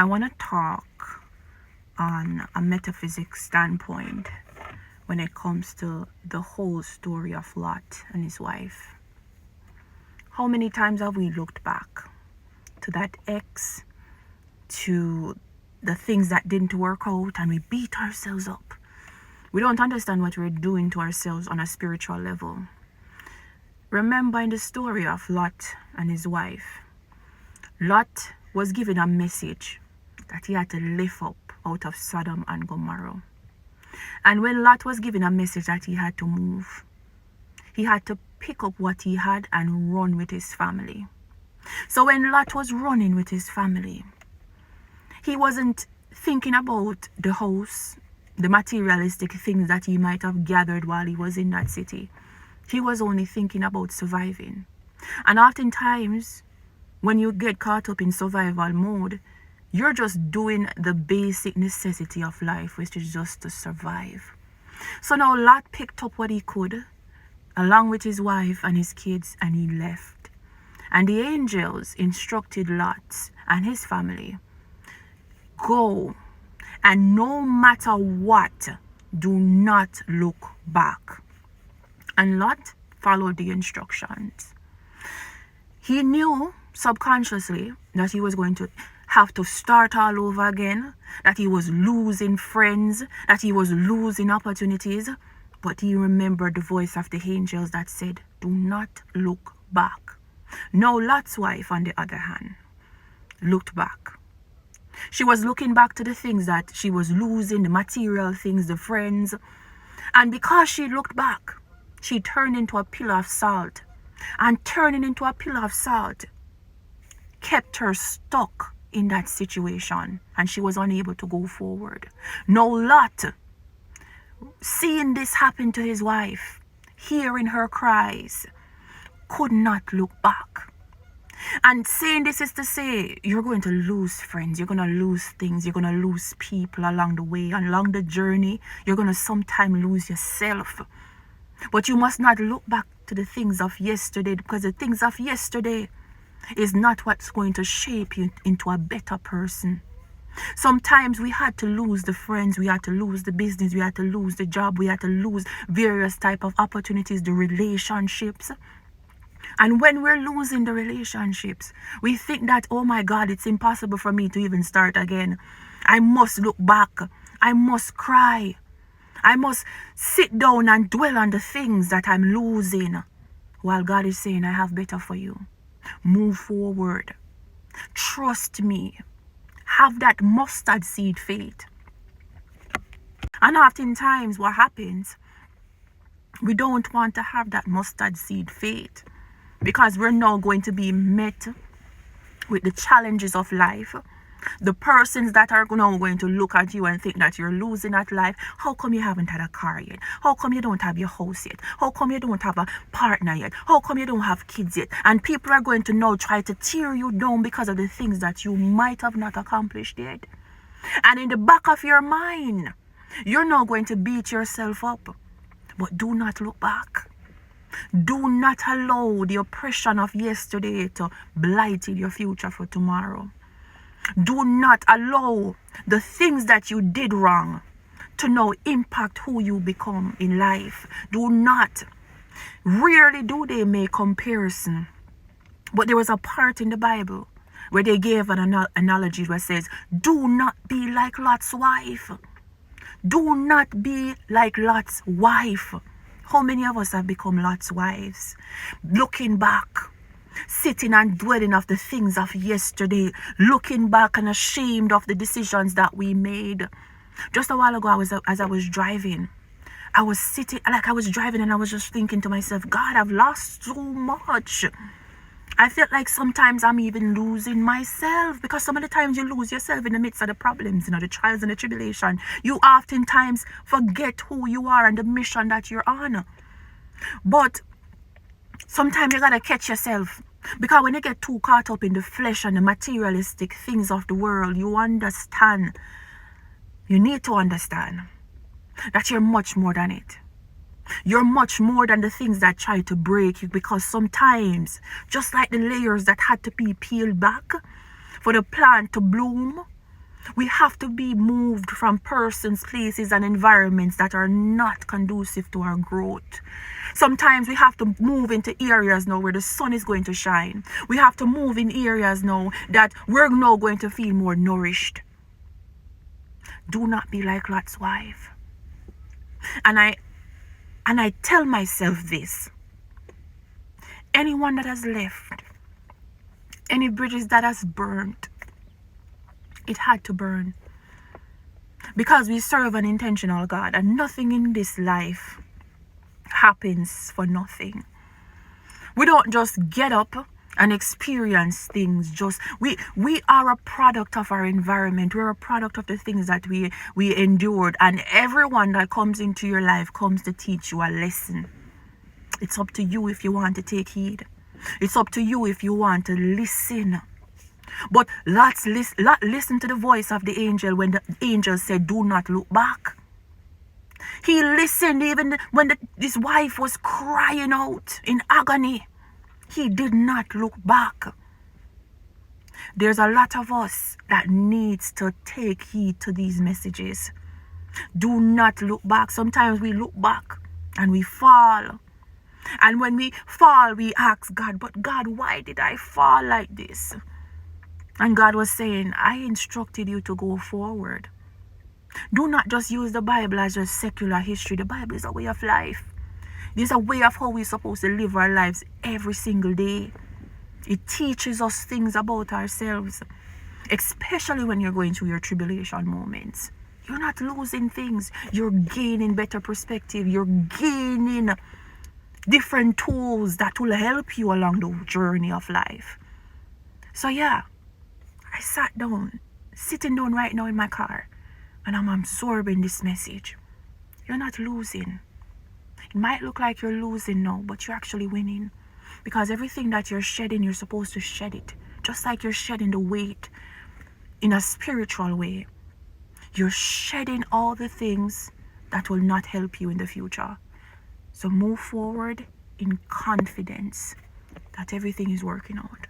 I want to talk on a metaphysics standpoint when it comes to the whole story of Lot and his wife. How many times have we looked back to that ex, to the things that didn't work out, and we beat ourselves up? We don't understand what we're doing to ourselves on a spiritual level. Remember in the story of Lot and his wife, Lot was given a message that he had to lift up out of Sodom and Gomorrah. And when Lot was given a message that he had to move, he had to pick up what he had and run with his family. So when Lot was running with his family, he wasn't thinking about the house, the materialistic things that he might have gathered while he was in that city. He was only thinking about surviving. And oftentimes, when you get caught up in survival mode, you're just doing the basic necessity of life, which is just to survive. So now Lot picked up what he could, along with his wife and his kids, and he left. And the angels instructed Lot and his family, go, and no matter what, do not look back. And Lot followed the instructions. He knew subconsciously that he was going to have to start all over again, that he was losing friends, that he was losing opportunities. But he remembered the voice of the angels that said, do not look back. Now Lot's wife, on the other hand, looked back. She was looking back to the things that she was losing, the material things, the friends. And because she looked back, she turned into a pillar of salt. And turning into a pillar of salt kept her stuck in that situation, and she was unable to go forward. Now Lot, seeing this happen to his wife, hearing her cries, could not look back. And saying this is to say, you're going to lose friends, you're going to lose things, you're going to lose people along the way, and along the journey, you're going to sometime lose yourself. But you must not look back to the things of yesterday, because the things of yesterday is not what's going to shape you into a better person. Sometimes we had to lose the friends, we had to lose the business, we had to lose the job, we had to lose various type of opportunities, the relationships. And when we're losing the relationships, we think that, oh my God, it's impossible for me to even start again. I must look back. I must cry. I must sit down and dwell on the things that I'm losing. While God is saying, I have better for you. Move forward. Trust me. Have that mustard seed faith. And oftentimes what happens, we don't want to have that mustard seed faith, because we're now going to be met with the challenges of life. The persons that are now going to look at you and think that you're losing at life. How come you haven't had a car yet? How come you don't have your house yet? How come you don't have a partner yet? How come you don't have kids yet? And people are going to now try to tear you down because of the things that you might have not accomplished yet. And in the back of your mind, you're now going to beat yourself up. But do not look back. Do not allow the oppression of yesterday to blight your future for tomorrow. Do not allow the things that you did wrong to now impact who you become in life. Do not. Rarely do they make comparison. But there was a part in the Bible where they gave an analogy where it says, do not be like Lot's wife. Do not be like Lot's wife. How many of us have become Lot's wives? Looking back, sitting and dwelling of the things of yesterday, looking back and ashamed of the decisions that we made. Just a while ago, as I was driving, I was sitting, like I was driving, and I was just thinking to myself, God, I've lost so much. I felt like sometimes I'm even losing myself, because some of the times you lose yourself in the midst of the problems, the trials and the tribulation. You oftentimes forget who you are and the mission that you're on. But sometimes you gotta catch yourself, because when you get too caught up in the flesh and the materialistic things of the world, you need to understand that you're much more than it. You're much more than the things that try to break you, because sometimes, just like the layers that had to be peeled back for the plant to bloom, We have to be moved from persons, places, and environments that are not conducive to our growth. Sometimes we have to move into areas now where the sun is going to shine. We have to move in areas now that we're now going to feel more nourished. Do not be like Lot's wife. And I tell myself this. Anyone that has left, any bridges that has burnt, it had to burn. Because we serve an intentional God, and nothing in this life happens for nothing. We don't just get up and experience things. We are a product of our environment. We're a product of the things that we endured. And everyone that comes into your life comes to teach you a lesson. It's up to you if you want to take heed. It's up to you if you want to listen. But Lot listened to the voice of the angel when the angel said, do not look back. He listened even when his wife was crying out in agony. He did not look back. There's a lot of us that needs to take heed to these messages. Do not look back. Sometimes we look back and we fall. And when we fall, we ask God, but God, why did I fall like this? And God was saying, I instructed you to go forward. Do not just use the Bible as just secular history. The Bible is a way of life. It's a way of how we're supposed to live our lives every single day. It teaches us things about ourselves, especially when you're going through your tribulation moments. You're not losing things. You're gaining better perspective. You're gaining different tools that will help you along the journey of life. So yeah, I sitting down right now in my car, and I'm absorbing this message. You're not losing. It might look like you're losing now, but you're actually winning. Because everything that you're shedding, you're supposed to shed it. Just like you're shedding the weight in a spiritual way. You're shedding all the things that will not help you in the future. So move forward in confidence that everything is working out.